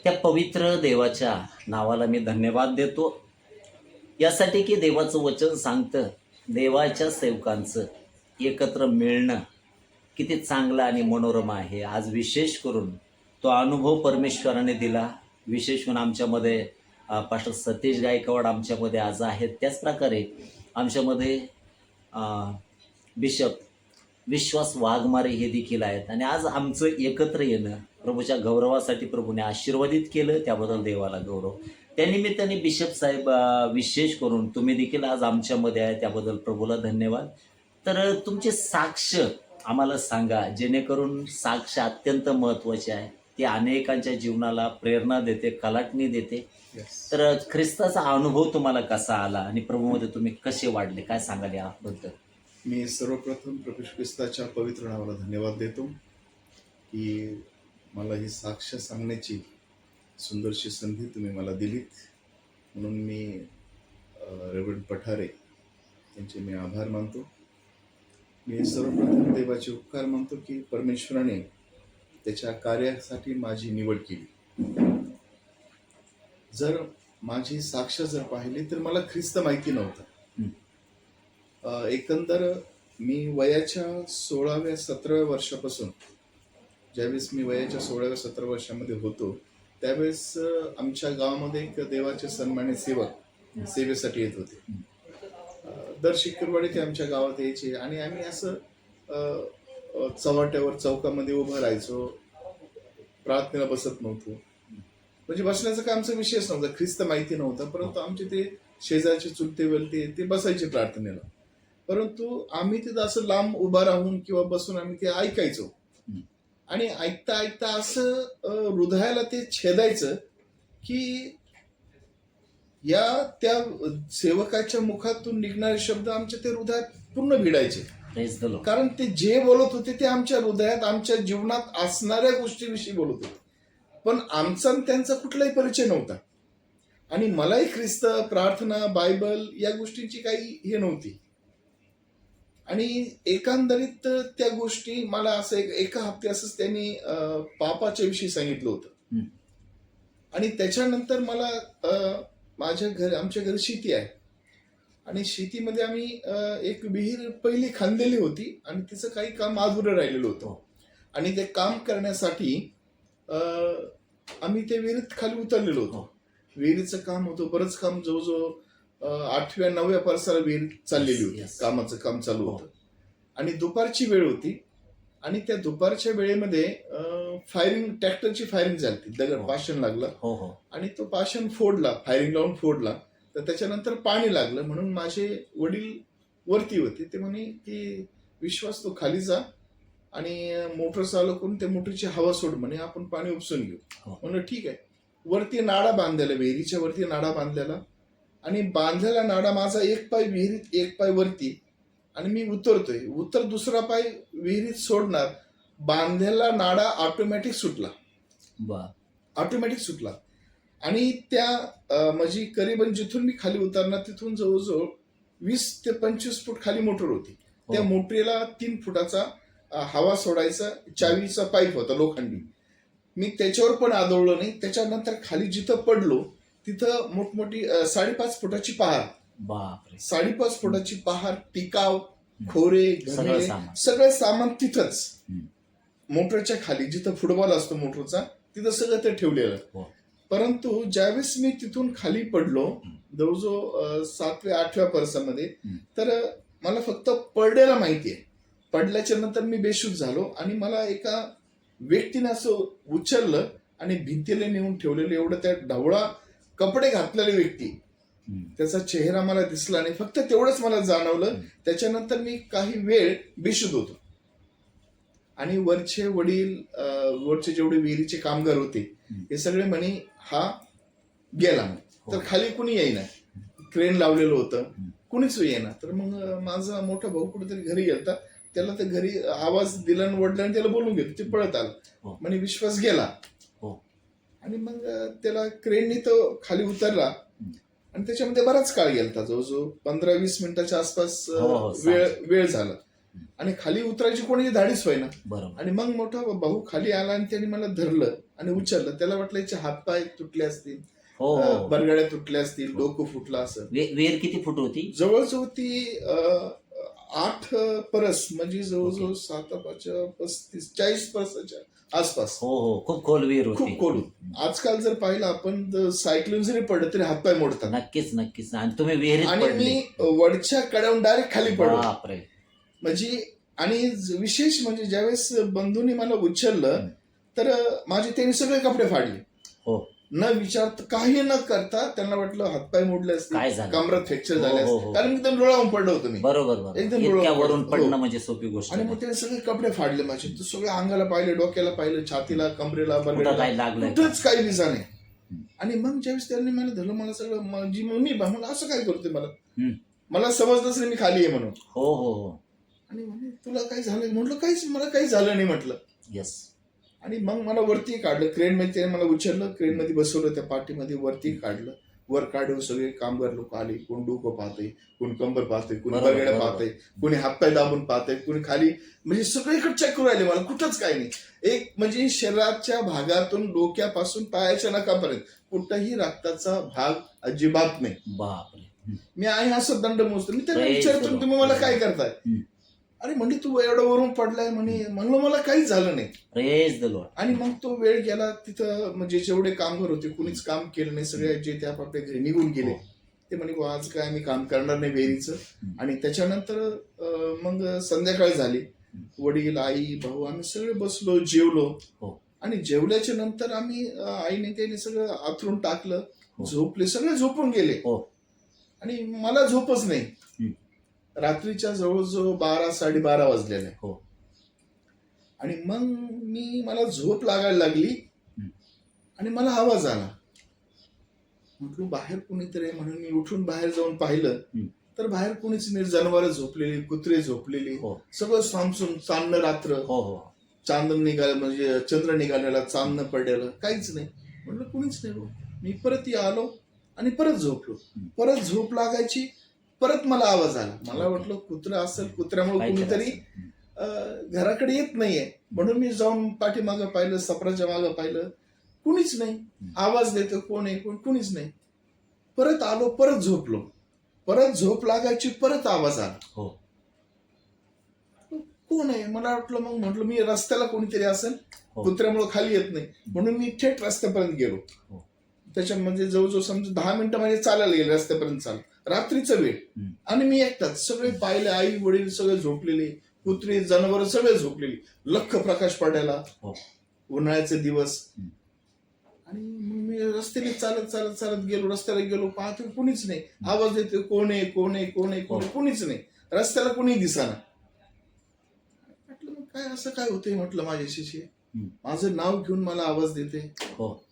त्या पवित्र देवाच्या नावाला मी धन्यवाद देतो, यासाठी की देवाचं वचन सांगतं देवाच्या सेवकांचं एकत्र मिळणं किती चांगलं आणि मनोरम आहे. आज विशेष करून तो अनुभव परमेश्वराने दिला. विशेष करून आमच्यामध्ये पास्टर सतीश गायकवाड आमच्यामध्ये आज आहेत. त्याचप्रकारे आमच्यामध्ये बिशप विश्वास वाघमारे हे देखील आहेत. आणि आज आमचं एकत्र येणं प्रभूच्या गौरवासाठी प्रभूने आशीर्वादित केलं, त्याबद्दल देवाला गौरव. त्यानिमित्ताने बिशप साहेब, विशेष करून तुम्ही देखील आज आमच्यामध्ये आहे, त्याबद्दल प्रभूला धन्यवाद. तर तुमचे साक्ष आम्हाला सांगा, जेणेकरून साक्ष अत्यंत महत्त्वाचे आहे. ते अनेकांच्या जीवनाला प्रेरणा देते, कलाटणी देते. तर ख्रिस्ताचा अनुभव तुम्हाला कसा आला आणि प्रभूमध्ये तुम्ही कसे वाढले, काय सांगाल याबद्दल? मी सर्वप्रथम प्रभू ख्रिस्ताच्या पवित्र नावाला धन्यवाद देतो की मला ही साक्ष सांगण्याची सुंदरशी संधी तुम्ही मला दिलीत. म्हणून मी रेव्हरंड पठारे यांचे मी आभार मानतो. मी सर्वप्रथम देवाचे उपकार मानतो की परमेश्वराने त्याच्या कार्यासाठी माझी निवड केली. जर माझी साक्ष जर पाहिली तर मला ख्रिस्त माहिती नव्हता. एकंदर मी वयाच्या 16व्या-17व्या वर्षापासून, ज्यावेळेस मी वयाच्या 16व्या-17व्या वर्षामध्ये होतो, त्यावेळेस आमच्या गावामध्ये एक देवाचे सन्मानित सेवक सेवेसाठी येत होते. दर शुक्रवारी ते आमच्या गावात यायचे आणि आम्ही असं चव्हाट्यावर चौकामध्ये उभं राहायचो. प्रार्थनेला बसत नव्हतो, म्हणजे बसण्याचा काय आमचा विषयच नव्हता. ख्रिस्त माहिती नव्हता, परंतु आमचे ते शेजारचे चुलते वलते ते बसायचे प्रार्थनेला. परंतु आम्ही तिथं असं लांब उभा राहून किंवा बसून आम्ही ते ऐकायचो. आणि ऐकता ऐकता असं हृदयाला ते छेदायचं की या त्या सेवकाच्या मुखातून निघणारे शब्द आमच्या ते हृदयात पूर्ण भिडायचे. कारण ते जे बोलत होते ते आमच्या हृदयात, आमच्या जीवनात असणाऱ्या गोष्टीविषयी बोलत होते. पण आमचा आणि त्यांचा कुठलाही परिचय नव्हता. आणि मलाही ख्रिस्त, प्रार्थना, बायबल या गोष्टींची काही हे नव्हती. आणि एकंदरीत त्या गोष्टी मला असं एका हप्ते असंच त्यांनी पापाच्या विषयी सांगितलं होतं. आणि त्याच्यानंतर मला आमच्या घरी शेती आहे आणि शेतीमध्ये आम्ही एक विहीर पहिली खांदलेली होती आणि तिचं काही काम अधुरं राहिलेलं होतं. आणि ते काम करण्यासाठी आम्ही ते विहिरीत खाली उतरलेलो होतो. विहिरीचं काम होतं, बरंच काम, जवळजवळ 8व्या-9व्या परसाला विहीर चाललेली होती, कामाचं काम चालू होतं. आणि दुपारची वेळ होती आणि त्या दुपारच्या वेळेमध्ये फायरिंग, ट्रॅक्टरची फायरिंग झाली. दगड पाषाण लागला आणि तो पाषाण फोडला, फायरिंग लावून फोडला. तर त्याच्यानंतर पाणी लागलं. म्हणून माझे वडील वरती होते. ते म्हणे की विश्वास तू खाली जा आणि मोटर चालू करून त्या मोटरची हवा सोड, म्हणे आपण पाणी उपसून घेऊ. म्हणलं ठीक आहे. वरती नाडा बांधलेला, विहिरीच्या वरती नाडा बांधलेला आणि बांधलेला नाडा माझा एक पाय विहिरीत, एक पाय वरती. आणि मी उतरतोय, दुसरा पाय विहिरीत सोडणार, बांधलेला नाडा ऑटोमॅटिक सुटला. आणि त्या म्हणजे करीबन जिथून मी खाली उतरणार तिथून जवळजवळ 20 ते 25 फूट खाली मोटर होती. त्या मोटरीला 3 फुटाचा हवा सोडायचा चावीचा पाईप होता लोखंडी. मी त्याच्यावर पण आदळलो नाही. त्याच्यानंतर खाली जिथं पडलो तिथं मोठमोठी 5.5 फुटाची पहार, 5.5 फुटाची पहार, टिकाव, खोरे, सगळं सामान तिथंच मोटरच्या खाली, जिथं फुटबॉल असतो मोटरचा, तिथं सगळं ते ठेवलेलं. परंतु ज्यावेळेस मी तिथून खाली पडलो, जवळजवळ 7व्या-8व्या परसामध्ये, तर मला फक्त पडलेला माहिती आहे. पडल्याच्या नंतर मी बेशुद्ध झालो आणि मला एका व्यक्तीने असं उचललं आणि भिंतीला नेऊन ठेवलेलं. एवढं त्या ढवळा कपडे घातलेले व्यक्ती, त्याचा चेहरा मला दिसला नाही, फक्त तेवढंच मला जाणवलं. त्याच्यानंतर मी काही वेळ बेशुद्ध होतो. आणि वरचे वडील, वरचे जेवढे विहिरीचे कामगार होते, हे सगळे म्हणे हा गेला. तर खाली कुणी येईना, क्रेन लावलेलं होतं, कुणीच येईना. तर मग माझा मोठा भाऊ कुठेतरी घरी गेलता. त्याला ते घरी आवाज दिला आणि वडिलांनी त्याला बोलून घेतलं. ते पळत आलं, म्हणे विश्वास गेला. आणि मग त्याला क्रेननी तो खाली उतरला आणि त्याच्यामध्ये बराच काळ गेलता, जवळजवळ 15-20 मिनिटाच्या आसपास वेळ झाला. आणि खाली उतरायची कोणी धाडीच व्हायना. बरोबर. आणि मग मोठा भाऊ खाली आला आणि त्याने मला धरलं आणि उचललं. त्याला वाटलं याचे हातपाय तुटले असतील, हो हो. बरगड्या तुटल्या असतील, डोकं फुटलं असं. विहीर किती फूट होती? जवळजवळ ती 8 परस, म्हणजे जवळजवळ 7-5-35-40 आसपास. हो हो, खूप खोल विहीर होती. खूप खोल. आजकाल जर पाहिलं आपण सायकलून जरी पडलं तरी हातपाय मोडतात. नक्कीच नक्कीच. आणि तुम्ही विहिरीत आणि पडले. मी वडच्या कड्यावरून डायरेक्ट खाली पडलो. बापरे. म्हणजे आणि विशेष म्हणजे ज्यावेळेस बंधूंनी मला उचललं तर माझे त्यांनी सगळे कपडे फाडले. हो. न विचारता, काही न करता. त्यांना वाटलं हातपाय मोडले काय असते, झालं? कमरात फ्रॅक्चर हो, झाले हो, असते. हो. कारण एकदम डोळावून पडलो होतो मी. बरोबर बरोबर. एकदम इतक्या डोळ्यावर वरून पडलं. पडणं हो. म्हणजे सोपी गोष्ट आणि नाही. मग त्याने सगळे कपडे फाडले माझे. तर सगळे अंगाला पाहिले, डोक्याला पाहिलं, छातीला, कमरेला, कुठं बरगड्याला, काय लागलंय का? कुठंच काही विजा नाही. आणि मग ज्यावेळेस त्यांनी मला धरलं, मला सगळं माझी मम्मी म्हणून असं काय करतोय मला. मला समजलंच नाही मी खाली आहे म्हणून. हो हो हो. आणि म्हणे तुला काय झालं? म्हटलं काहीच, मला काही झालं नाही म्हटलं. येस. आणि मग मला वरती काढलं क्रेन मध्ये. त्याने मला उचललं, क्रेन मध्ये बसवलं, त्या पाठीमध्ये वरती काढलं. वर काढून सगळे कामगार लोक आले. कोण डोकं पाहते, कोण कंबर पाहते, कोणी बरोबर, बरगड्या बरोबर. पाहते, कोणी हातपाय दाबून पाहते, कोणी खाली. म्हणजे सगळीकडे चेक करू राहिले मला. कुठंच काही नाही. एक म्हणजे शरीराच्या भागातून डोक्यापासून पायाच्या नखापर्यंत कुठंही रक्ताचा भाग अजिबात नाही. बापरे. मी आहे असं दंड मोजतो. मी त्यांना Praise विचारतो the तुम्ही Lord. मला काय करताय. अरे म्हणजे तू एवढं वरून पडलाय म्हणे. म्हणलं मला काहीच झालं नाही. Praise the Lord. आणि मग तो वेळ गेला. तिथं म्हणजे जेवढे कामगार होते कुणीच काम केलं नाही. सगळे जे त्या आपल्या घरी निघून गेले. हो. ते म्हणे बुवा आज काय मी काम करणार नाही विहिरीचं. आणि त्याच्यानंतर मग संध्याकाळ झाली. वडील, आई, भाऊ आम्ही सगळे बसलो, जेवलो. हो. आणि जेवल्याच्या नंतर आम्ही आईने त्याने सगळं आथरून टाकलं. हो. झोपले, सगळे झोपून गेले. हो. आणि मला झोपच नाही. रात्रीच्या जवळजवळ 12-12:30 वाजलेले. हो. आणि मग मला झोप लागायला लागली. आणि मला आवाज आला. म्हटलं बाहेर कुणीतरी आहे म्हणून मी उठून बाहेर जाऊन पाहिलं तर बाहेर कुणीच नाही. जनावरं झोपलेली, कुत्रे झोपलेली, हो. सगळं सामसून. चांदणं रात्र, हो हो. चांदण निघालं म्हणजे चंद्र निघालेला, चांदणं पडलेलं, काहीच नाही. म्हटलं कुणीच नाही भाऊ. मी परत आलो आणि परत झोपलो. परत झोप लागायची. परत मला आवाज आला. मला वाटलं कुत्रा असेल, कुत्र्यामुळे कुणीतरी घराकडे येत नाहीये. म्हणून मी जाऊन पाठीमागं पाहिलं, सपराच्या मागं पाहिलं, कुणीच नाही. आवाज देतो कोण आहे, कुणीच नाही. परत आलो, परत झोपलो. परत झोप लागायची, परत आवाज आला. हो. कोण आहे मला वाटलं. मग म्हटलं मी रस्त्याला कोणीतरी असेल, हो. कुत्र्यामुळे खाली येत नाही म्हणून मी थेट रस्त्यापर्यंत गेलो. हो. त्याच्यामध्ये जवळजवळ समजा 10 मिनिटं म्हणजे चालायला गेले रस्त्यापर्यंत. रात्रीचा वेळ. आणि मी एकटाच. सगळे पाहिले, आई वडील सगळे झोपलेले, कुत्री जनावर सगळे झोपलेली. लख्ख प्रकाश पडायला. हो. उन्हाळ्याचे दिवस. आणि मग मी रस्त्याने चालत चालत चालत गेलो. रस्त्याला गेलो, पाहतो कुणीच नाही. आवाज देतो कोण आहे, कोण आहे, कोण आहे, कोण आहे, कुणीच नाही. रस्त्याला कुणी दिसाना. म्हटलं मग काय असं काय होतंय म्हटलं माझ्याशी. माझं नाव घेऊन मला आवाज देते. हो.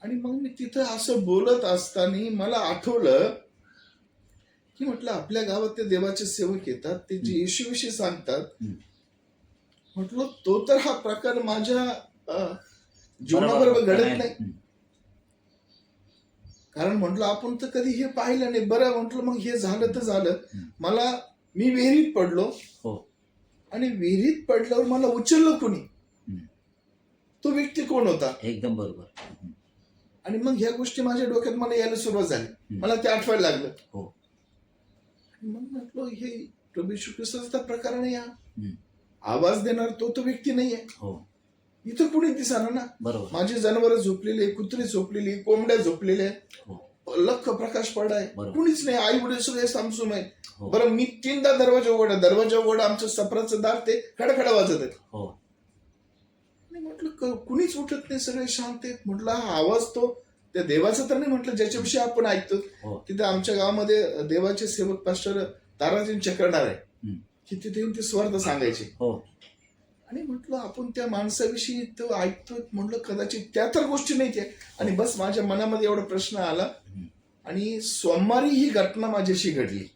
आणि मग मी तिथं असं बोलत असताना मला आठवलं की म्हटलं आपल्या गावात ते देवाचे सेवक येतात, ते जे येशूविषयी सांगतात. म्हटलं तो तर हा प्रकार माझ्या जीवनाबरोबर घडत नाही. कारण म्हटलं आपण तर कधी हे पाहिलं नाही. बरं म्हटलं मग हे झालं तर झालं. मी विहिरीत पडलो. हो. आणि विहिरीत पडल्यावर मला उचललं कोणी. तो व्यक्ती कोण होता. एकदम बरोबर. आणि मग ह्या गोष्टी माझ्या डोक्यात मला यायला सुरुवात झाली. मला ते आठवायला लागलं. हो. आणि मग म्हटलं हे प्रभू येशू ख्रिस्ताचा प्रकार नाही हा. आवाज देणार तो व्यक्ती नाहीये. हो. इथं कुणी दिसणार ना. बरोबर. माझी जनावरं झोपलेली, कुत्री झोपलेली, कोंबड्या झोपलेल्या, लख्ख प्रकाश पडाय, कुणीच नाही. आई वडील सगळे सामसूम आहेत. बरं मी 3दा दरवाजा उघडा आमचं सफराचं दार ते खडखडा वाजत आहे. म्हटलं कुणीच उठत नाही, सगळे शांत आहेत. म्हटलं हा आवाज तो त्या देवाचा तर नाही म्हटलं ज्याच्याविषयी आपण ऐकतो. तिथे आमच्या गावामध्ये देवाचे सेवक पास्टर ताराचंद चक्रणार आहे की तिथे येऊन ते स्वार्थ सांगायचे. आणि म्हटलं आपण त्या माणसाविषयी तो ऐकतोय. म्हटलं कदाचित त्या तर गोष्टी नाही त्या. आणि बस माझ्या मनामध्ये एवढा प्रश्न आला. आणि सोमवारी ही घटना माझ्याशी घडली.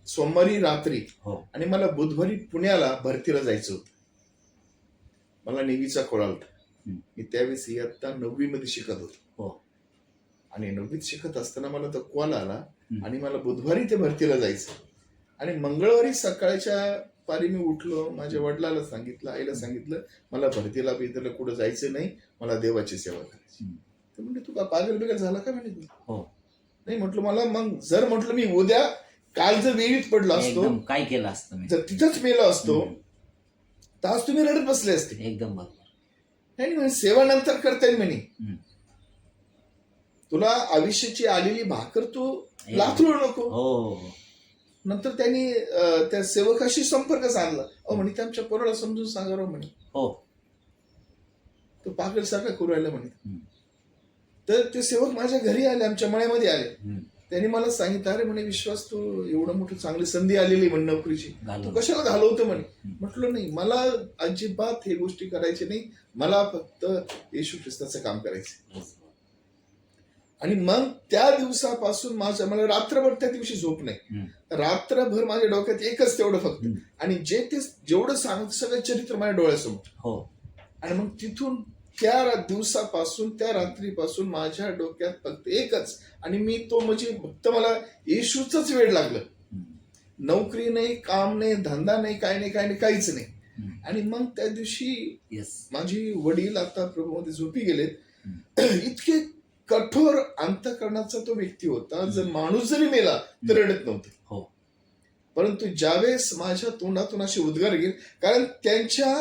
सोमवारी रात्री. आणि मला बुधवारी पुण्याला भरतीला जायचं होतं. मला नेव्हीचा कॉल आला. मी त्यावेळेस इयत्ता 9वी मध्ये शिकत होतो. आणि 9वीत शिकत असताना मला तो कॉल आला. आणि मला बुधवारी ते भरतीला जायचं. आणि मंगळवारी सकाळच्या दुपारी मी उठलो, माझ्या वडिलाला सांगितलं, आईला सांगितलं, मला भरतीला बिरतीला कुठं जायचं नाही, मला देवाची सेवा करायची. तर म्हणजे तू का पागल बिगल झाला का म्हणे तू? हो. नाही म्हटलं, मला मग जर म्हटलं मी उद्या काल जर विहिरीत पडलो असतो, एकदम काय केलं असतं मी? जर तिथंच मेलो असतो तर आज तुम्ही रडत बसले असते. एकदम बरोबर. नाही म्हणे सेवा नंतर करता येईल म्हणे. हम्म. तुला आयुष्याची आलेली भाकर तू लाथरू नको. हो. नंतर त्यांनी त्या सेवकाशी संपर्क साधला. म्हणे ते आमच्या पोराला समजून सांगा राव म्हणे, हो. तो पागल सारखा करू राहिला म्हणे. हम्म. तर ते सेवक माझ्या घरी आले, आमच्या मळ्यामध्ये आले. हम्म. त्यांनी मला सांगितलं, अरे म्हणे विश्वास, तू एवढं मोठी चांगली संधी आलेली म्हणे नोकरीची, तू घालून. कशाला घालवतो म्हणे. म्हटलं नाही, मला अजिबात हे गोष्टी करायची नाही, मला फक्त येशू ख्रिस्ताचं काम करायचं. आणि मग त्या दिवसापासून मला रात्रभर त्या दिवशी झोप नाही. रात्रभर माझ्या डोक्यात एकच तेवढं फक्त, आणि ते जेवढं सांगत सगळं चरित्र माझ्या डोळ्यासमोर. हो. आणि मग तिथून त्या दिवसापासून, त्या रात्रीपासून माझ्या डोक्यात फक्त एकच, आणि मी तो म्हणजे फक्त मला येशूच वेळ लागलं. नोकरी नाही, काम नाही, धंदा नाही, काय नाही, काय नाही, काहीच नाही. आणि मग त्या दिवशी माझी वडील आता प्रभूमध्ये झोपी गेलेत. इतके कठोर अंतःकरणाचा तो व्यक्ती होता, जर माणूस जरी मेला तर रडत नव्हते. हो. परंतु ज्यावेळेस माझ्या तोंडातून असे उद्गार गेले, कारण त्यांच्या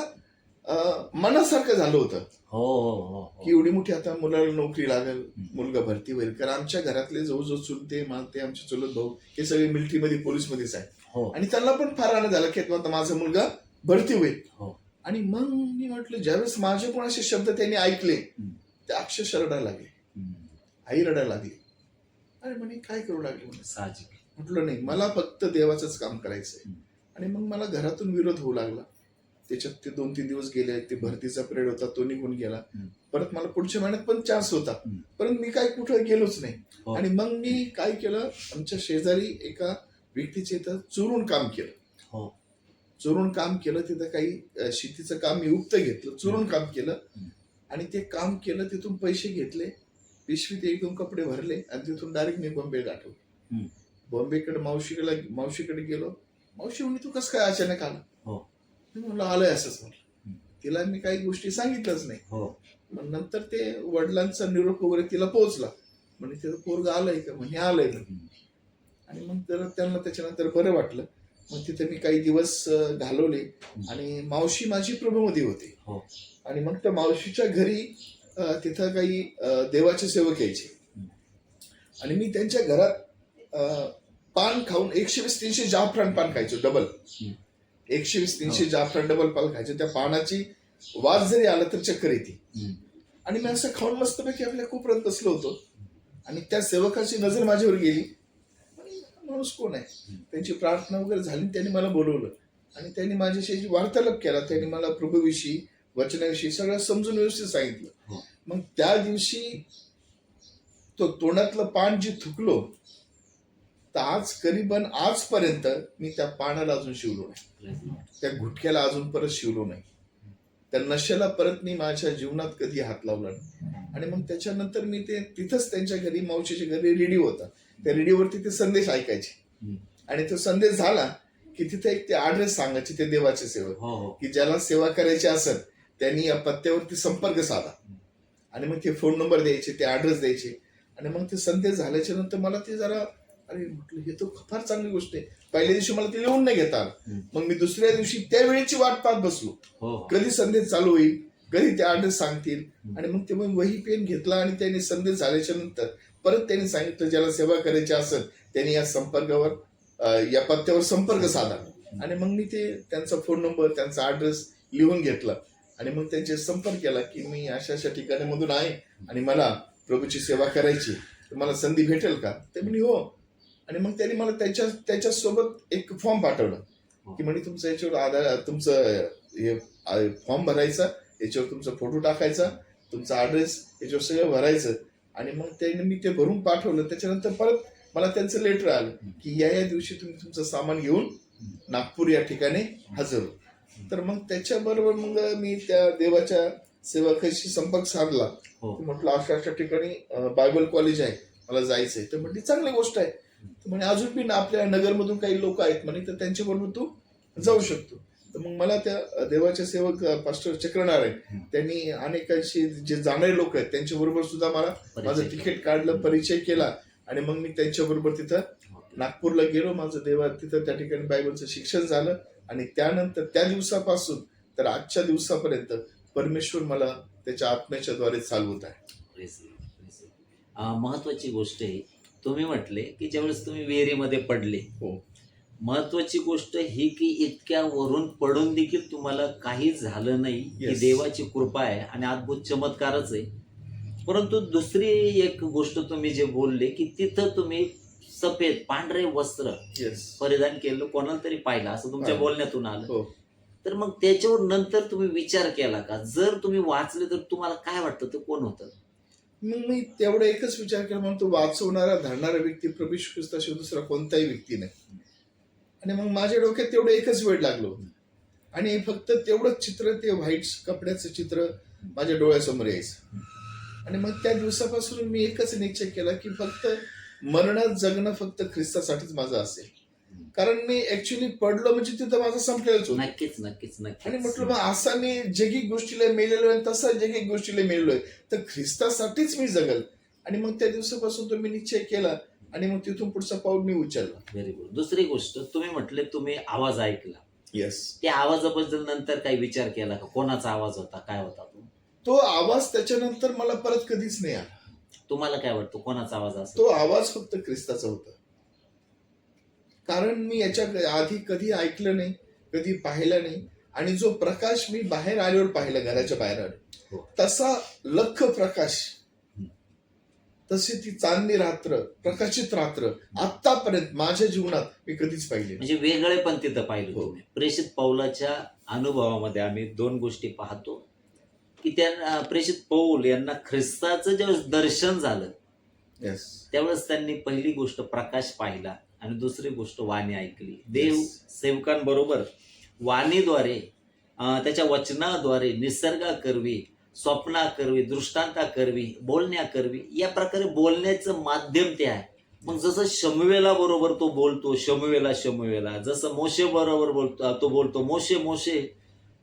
मनासारखं झालं होतं. हो हो की एवढी मोठी आता मुलाला नोकरी लागेल, मुलगा भरती होईल. कारण आमच्या घरातले जवळजवळ चुलते मालते, आमचे चुलत भाऊ हे सगळे मिलिटरीमध्ये, पोलीसमध्येच आहे. हो. आणि त्यांना पण फार आनंद झाला की आता माझा मुलगा भरती होईल. हो. आणि मग मी म्हटलं, ज्यावेळेस माझे पण असे शब्द त्यांनी ऐकले, ते अक्षरशः रडायला लागले. आई रडायला लागली. अरे म्हणे काय करू लागले म्हणे. साहजिक. म्हटलं नाही, मला फक्त देवाचंच काम करायचंय. आणि मग मला घरातून विरोध होऊ लागला. त्याच्यात ते 2-3 दिवस गेले, ते भरतीचा पिरियड होता, तो निघून गेला. परत मला पुढच्या महिन्यात पण चान्स होता, परंतु मी काय कुठं गेलोच नाही. आणि मग मी काय केलं, आमच्या शेजारी एका व्यक्तीच्या इथं चोरून काम केलं. हो. चोरून काम केलं, तिथं काही शेतीचं काम मी उक्त घेतलं, चोरून काम केलं. आणि ते काम केलं, तिथून पैसे घेतले, पिशवीत 1-2 कपडे भरले, आणि तिथून डायरेक्ट मी बॉम्बे गाठवलं. बॉम्बेकडे मावशीकडे गेलो. मावशी म्हणे, तू कसं काय अचानक आला? म्हणलं आलंय असंच. म्हटलं तिला मी काही गोष्टी सांगितलंच नाही. मग नंतर ते वडिलांचा निरोप वगैरे तिला पोहोचला. म्हणजे तिथं पोरग आलंय का? म्हणजे आलंय. आणि मग त्यांना त्याच्यानंतर बरं वाटलं. मग तिथे मी काही दिवस घालवले. आणि मावशी माझी प्रभूमध्ये होती. आणि मग त्या मावशीच्या घरी तिथं काही देवाचे सेवक यायचे. आणि मी त्यांच्या घरात पान खाऊन 120-300 जाफरान पान खायचो, डबल. 120-300 जाफरान डबल पान खायचो. त्या पानाची वास जरी आला तर चक्कर येते. आणि मी असं खाऊन मस्तपैकी आपल्या कोपऱ्यात बसलो होतो. आणि त्या सेवकाची नजर माझ्यावर गेली. माणूस कोण आहे? त्यांची प्रार्थना वगैरे झाली, त्यांनी मला बोलवलं. आणि त्यांनी माझ्याशी वार्तालाप केला. त्यांनी मला प्रभूविषयी, वचनाविषयी सगळं समजून व्यवस्थित सांगितलं. मग त्या दिवशी तो तोंडातलं पान जे थुकलो, तर आज करीबन आजपर्यंत मी त्या पानाला अजून शिवलो नाही, त्या गुटक्याला अजून परत शिवलो नाही, त्या नशेला परत मी माझ्या जीवनात कधी हात लावला नाही. आणि मग त्याच्यानंतर मी ते तिथंच त्यांच्या घरी, मावशीच्या घरी रेडिओ होता, त्या रेडिओवरती ते संदेश ऐकायचे. आणि तो संदेश झाला की तिथे एक ते ऍड्रेस सांगायचे, ते देवाचे सेवक, की ज्याला सेवा करायची असेल त्यांनी या पत्त्यावरती संपर्क साधा. आणि मग ते फोन नंबर द्यायचे, ते ऍड्रेस द्यायचे. आणि मग ते संदेश झाल्याच्या नंतर मला ते जरा, अरे म्हटलं हे तर फार चांगली गोष्ट आहे. पहिल्या दिवशी मला ते लिहून नाही घेता आलं. मग मी दुसऱ्या दिवशी त्या वेळेची वाट पाहत बसलो, कधी संदेश चालू होईल, कधी ते ऍड्रेस सांगतील. आणि मग ते मग वही पेन घेतला. आणि त्यांनी संदेश झाल्याच्या नंतर परत त्यांनी सांगितलं, ज्याला सेवा करायची असेल त्यांनी या संपर्कावर, या पत्त्यावर संपर्क साधा. आणि मग मी ते त्यांचा फोन नंबर, त्यांचा ऍड्रेस लिहून घेतला. आणि मग त्यांचे संपर्क केला की मी अशा अशा ठिकाणामधून आहे आणि मला प्रभूची सेवा करायची, तर मला संधी भेटेल का? ते म्हणे हो. आणि मग त्यांनी मला त्याच्यासोबत एक फॉर्म पाठवला की म्हणे तुमचं याच्यावर आधार, तुमचं हे फॉर्म भरायचा, याच्यावर तुमचा फोटो टाकायचा, तुमचा ऍड्रेस याच्यावर सगळं भरायचं. आणि मग त्यांनी मी ते भरून पाठवलं. त्याच्यानंतर परत मला त्यांचं लेटर आलं की या दिवशी तुम्ही तुमचं सामान घेऊन नागपूर या ठिकाणी हजर हो. तर मग त्याच्याबरोबर मग मी त्या देवाच्या सेवकाशी संपर्क साधला. म्हटलं अशा ठिकाणी बायबल कॉलेज आहे, मला जायचंय. तर म्हटली चांगली गोष्ट आहे. म्हणे अजून पण आपल्या नगरमधून काही लोक आहेत म्हणे, तर त्यांच्याबरोबर तू जाऊ शकतो. तर मग मला त्या देवाचे सेवक पास्टर चक्रनारायण त्यांनी अनेकांशी जे जाणारे लोक आहेत त्यांच्याबरोबर सुद्धा मला माझं तिकीट काढलं, परिचय केला आणि मग मी त्यांच्याबरोबर तिथं नागपूरला गेलो. माझं देवा तिथं त्या ठिकाणी बायबलचं शिक्षण झालं आणि त्यानंतर त्या दिवसापासून तर आजच्या दिवसापर्यंत परमेश्वर मला त्याच्या आत्म्याच्या द्वारे चालवत आहे. महत्वाची गोष्ट आहे, तुम्ही म्हटले की ज्यावेळेस तुम्ही विहिरीमध्ये पडले, हो, महत्वाची गोष्ट ही की इतक्या वरून पडून देखील तुम्हाला काही झालं नाही, ही Yes. देवाची कृपा आहे आणि अद्भुत चमत्कारच आहे. परंतु दुसरी एक गोष्ट तुम्ही जे बोलले की तिथं तुम्ही सफेद पांढरे वस्त्र येस, परिधान केलं, कोणाला तरी पाहिलं असं तुमच्या हा. बोलण्यातून आलं. हो. तर मग त्याच्यावर नंतर तुम्ही विचार केला का? जर तुम्ही वाचले तर तुम्हाला काय वाटतं ते कोण होतं? मग मी तेवढा एकच विचार केला, म्हणून तो वाचवणारा धरणारा व्यक्ती प्रभू येशू ख्रिस्ताशिवाय दुसरा कोणताही व्यक्ती नाही. आणि मग माझ्या डोक्यात तेवढं एकच वेळ लागलो आणि फक्त तेवढंच चित्र, ते व्हाईट कपड्याचं चित्र माझ्या डोळ्यासमोर यायचं. आणि मग त्या दिवसापासून मी एकच निश्चय केला की फक्त मरणात जगणं फक्त ख्रिस्तासाठीच माझं असेल. कारण मी ऍक्च्युली पडलो म्हणजे तिथं माझं संपलेलंच होतं. नक्कीच नक्कीच आणि नक्कीच. म्हटलं मग असा मी जगिक गोष्टीला मेलेलो आहे तसा जगिक गोष्टीला मेलेलोय तर ख्रिस्तासाठीच मी जगल. आणि मग त्या दिवसापासून तो मी निश्चय केला आणि मग तिथून पुढचा पाऊल मी उचलला. Very good. दुसरी गोष्ट, तुम्ही म्हटले तुम्ही आवाज ऐकला, येस, त्या आवाजाबद्दल नंतर काही विचार केला का? कोणाचा आवाज होता, काय होता तो? तो आवाज त्याच्यानंतर मला परत कधीच नाही आला. तुम्हाला काय वाटतं कोणाचा आवाज असेल? तो आवाज फक्त ख्रिस्ताचा होता. कारण मी याच्या आधी कधी ऐकलं नाही, कधी पाहिलं नाही. आणि जो प्रकाश मी बाहेर आल्यावर पाहिला, घराच्या बाहेर आलो, हो. तसा लख प्रकाश, तशी ती चांदणी रात्र, प्रकाशित रात्र आतापर्यंत माझ्या जीवनात मी कधीच पाहिली नाही. म्हणजे वेगळे पण तिथं पाहिलं हो. तुम्ही. प्रेषित पौलाच्या अनुभवामध्ये आम्ही दोन गोष्टी पाहतो की त्या प्रेषित पौल यांना ख्रिस्ताचं ज्यावेळेस दर्शन झालं येस, त्यावेळेस त्यांनी पहिली गोष्ट प्रकाश पाहिला आणि दुसरी गोष्ट वाणी ऐकली. देव Yes. सेवकांबरोबर वाणीद्वारे, त्याच्या वचनाद्वारे, निसर्गाकरवी, स्वप्नाकरवी, दृष्टांताकरवी, बोलण्याकरवी, या प्रकारे बोलण्याचं माध्यम ते आहे. मग जसं शमूएला बरोबर तो बोलतो, शमूएला, जसं मोशे बरोबर बोलतो, तो बोलतो मोशे,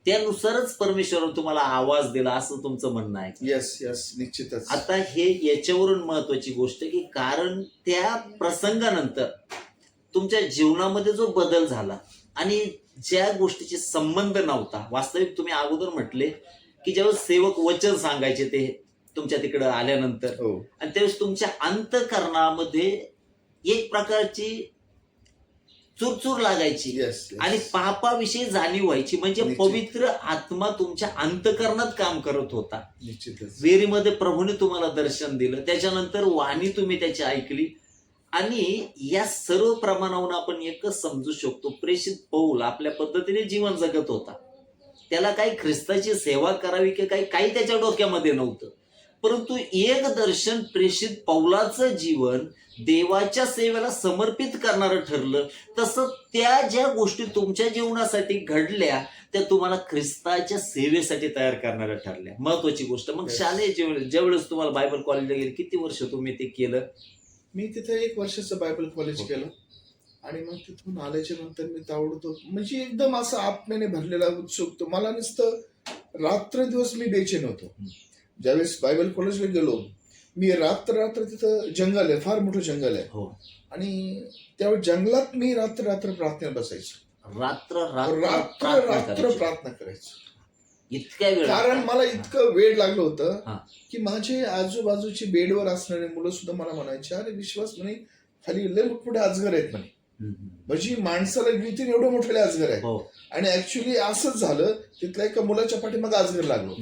त्यानुसारच परमेश्वर तुम्हाला आवाज दिला असं तुमचं म्हणणं आहे. येस, येस, निश्चितच. आता हे याच्यावरून महत्वाची गोष्ट की कारण त्या प्रसंगानंतर तुमच्या जीवनामध्ये जो बदल झाला आणि ज्या गोष्टीचे संबंध नव्हता, वास्तविक तुम्ही अगोदर म्हटले की ज्यावेळेस सेवक वचन सांगायचे ते तुमच्या तिकडं आल्यानंतर, हो, आणि त्यावेळेस तुमच्या अंतःकरणामध्ये एक प्रकारची चुरचूर लागायची येस, आणि पापाविषयी जाणीव व्हायची. म्हणजे निश्चित. पवित्र आत्मा तुमच्या अंतःकरणात काम करत होता. निश्चितच. विहिरीमध्ये प्रभूने तुम्हाला दर्शन दिलं, त्याच्यानंतर वाणी तुम्ही त्याची ऐकली. आणि या सर्व प्रमाणावरून आपण एकच समजू शकतो, प्रेषित पौल आपल्या पद्धतीने जीवन जगत होता. त्याला काही ख्रिस्ताची सेवा करावी की काही त्याच्या डोक्यामध्ये नव्हतं. परंतु एक दर्शन प्रेषित पौलाचं जीवन देवाच्या सेवेला समर्पित करणारं ठरलं. तसं त्या ज्या गोष्टी तुमच्या जीवनासाठी घडल्या त्या तुम्हाला ख्रिस्ताच्या सेवेसाठी तयार करणाऱ्या ठरल्या. महत्वाची गोष्ट. मग Yes. शालेय जीवन ज्यावेळेस तुम्हाला बायबल कॉलेजला गेले, किती वर्ष तुम्ही ते केलं? मी तिथे 1 वर्षाचं बायबल कॉलेज केलं आणि मग तिथून आल्याच्या नंतर मी तावडतो म्हणजे एकदम असं आत्म्याने भरलेला उत्सुक. मला नुसतं रात्र दिवस मी बेचैन होतो. ज्यावेळेस बायबल कॉलेजला गेलो मी, रात्र तिथं जंगल आहे, फार मोठं जंगल आहे. हो. आणि त्यावेळेस जंगलात मी रात्र प्रार्थनेला बसायचो. रात्र प्रार्थना करायचो. इतक्या वेळ? कारण मला इतकं वेळ लागलं होतं हा. की माझे आजूबाजूची बेडवर असणारे मुलं सुद्धा मला म्हणायचे, अरे विश्वास म्हणे खाली लय मोठमोठे अजगर आहेत म्हणे. म्हणजे माणसाला भीतीने एवढं मोठे अजगर आहे. हो. आणि ऍक्च्युली असंच झालं. तिथल्या एका मुलाच्या पाठीमागे अजगर लागलो.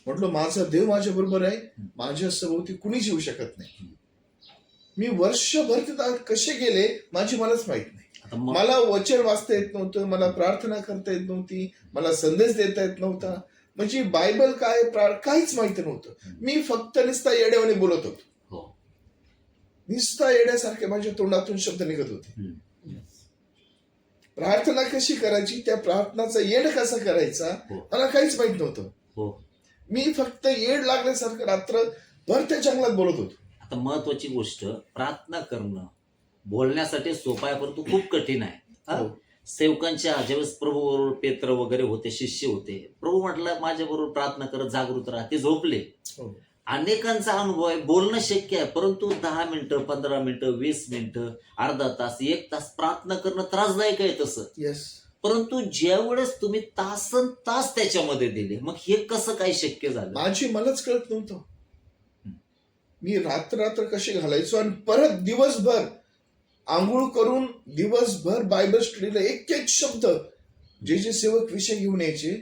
म्हटलं माझा देव माझ्या बरोबर आहे, माझ्या सभोवती कुणीच येऊ शकत नाही. मी वर्षभर तिथं कसे गेले माझी मलाच माहित नाही. मला वचन वाचता येत नव्हतं, मला प्रार्थना करता येत नव्हती, मला संदेश देता येत नव्हता. म्हणजे बायबल काय काहीच माहिती नव्हतं. मी फक्त नुसता येड्यावाने बोलत होतो. नुसता येड्यासारखे माझ्या तोंडातून शब्द निघत होते. प्रार्थना कशी करायची, त्या प्रार्थनाचा येड कसा करायचा मला काहीच माहित नव्हतं. मी फक्त येड लागल्यासारखं रात्रभर त्या जंगलात बोलत होतो. आता महत्वाची गोष्ट, प्रार्थना करणं बोलण्यासाठी सोपं आहे परंतु खूप कठीण आहे. सेवकांच्या ज्यावेळेस प्रभू बरोबर पेत्र वगैरे होते, शिष्य होते, प्रभू म्हटलं माझ्या बरोबर प्रार्थना करत जागृत राहा, ते झोपले. हो. अनेकांचा अनुभव आहे, बोलणं शक्य आहे, परंतु 10 मिनिटं, 15 मिनिटं, 20 मिनिटं, अर्धा तास, 1 तास प्रार्थना करणं त्रासदायक आहे तसं. येस. परंतु ज्या वेळेस तुम्ही तासन तास त्याच्यामध्ये दिले, मग हे कसं काय शक्य झालं? माझी मलाच कळत नव्हतं. मी रात्र कसे घालायचो आणि परत दिवसभर आंघोळ करून दिवसभर बायबल स्टडीला एक एक शब्द जे जे सेवक विषय घेऊन यायचे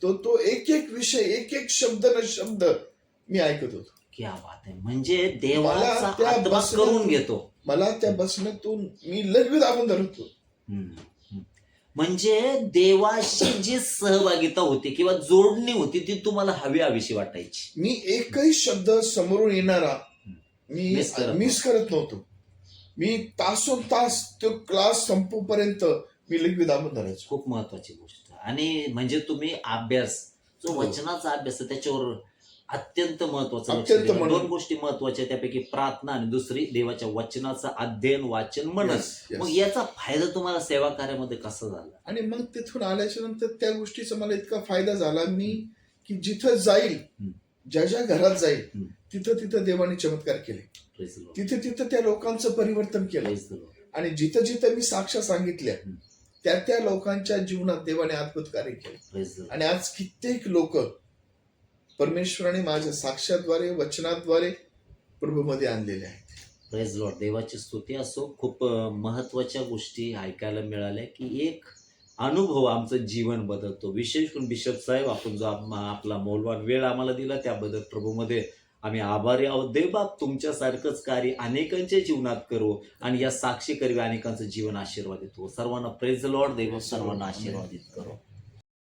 तो एक एक विषय, एक एक शब्द न शब्द मी ऐकत होतो. क्या बात आहे. म्हणजे देवाचा मला त्या आत्मा करून घेतो. मला त्या बसण्यातून मी लगेच दाबून धरत होतो. म्हणजे देवाशी जी सहभागिता होती किंवा जोडणी होती ती तुम्हाला हवीशी वाटायची. मी एकही शब्द समोरून येणारा मी मिस करत नव्हतो. मी तासोन तास तो क्लास संपूपर्यंत मी लगेच दाबून धरायचो. खूप महत्वाची गोष्ट. आणि म्हणजे तुम्ही अभ्यास जो हो. वचनाचा अभ्यास आहे त्याच्यावर अत्यंत महत्वाचा लक्ष अत्यंत दिलं. म्हणून. 2 गोष्टी महत्वाच्या, त्यापैकी प्रार्थना आणि दुसरी देवाच्या वचनाचं अध्ययन, वाचन, मनन. Yes, yes. मग याचा फायदा तुम्हाला सेवा कार्यामध्ये कसा झाला? आणि मग तिथून आल्याच्या नंतर त्या गोष्टीचा मला इतका फायदा झाला मी की जिथं जाईल, ज्या ज्या घरात जाईल तिथं तिथं देवाने चमत्कार केले. Praise the Lord. तिथे तिथं त्या लोकांचं परिवर्तन केलं. Praise the Lord. आणि जिथं जिथं मी साक्ष्या सांगितल्या त्या त्या लोकांच्या जीवनात देवाने अद्भुत कार्य केले. Praise the Lord. आणि आज कित्येक लोक परमेश्वराने माझ्या साक्ष्याद्वारे, वचनाद्वारे प्रभूमध्ये आणलेले आहेत. Praise Lord. देवाची स्तुती असो. खूप महत्वाच्या गोष्टी ऐकायला मिळाल्या की एक अनुभव आमचं जीवन बदलतो. विशेष करून बिशप साहेब, आपण जो आपला मौल्यवान वेळ आम्हाला दिला त्याबद्दल प्रभूमध्ये आम्ही आभारी आहोत. देवबाप तुमच्यासारखंच कार्य अनेकांच्या जीवनात करो आणि या साक्षी करवी अनेकांचं जीवन आशीर्वादित हो. सर्वांना प्रेज लॉर्ड. देव सर्वांना आशीर्वादित करो.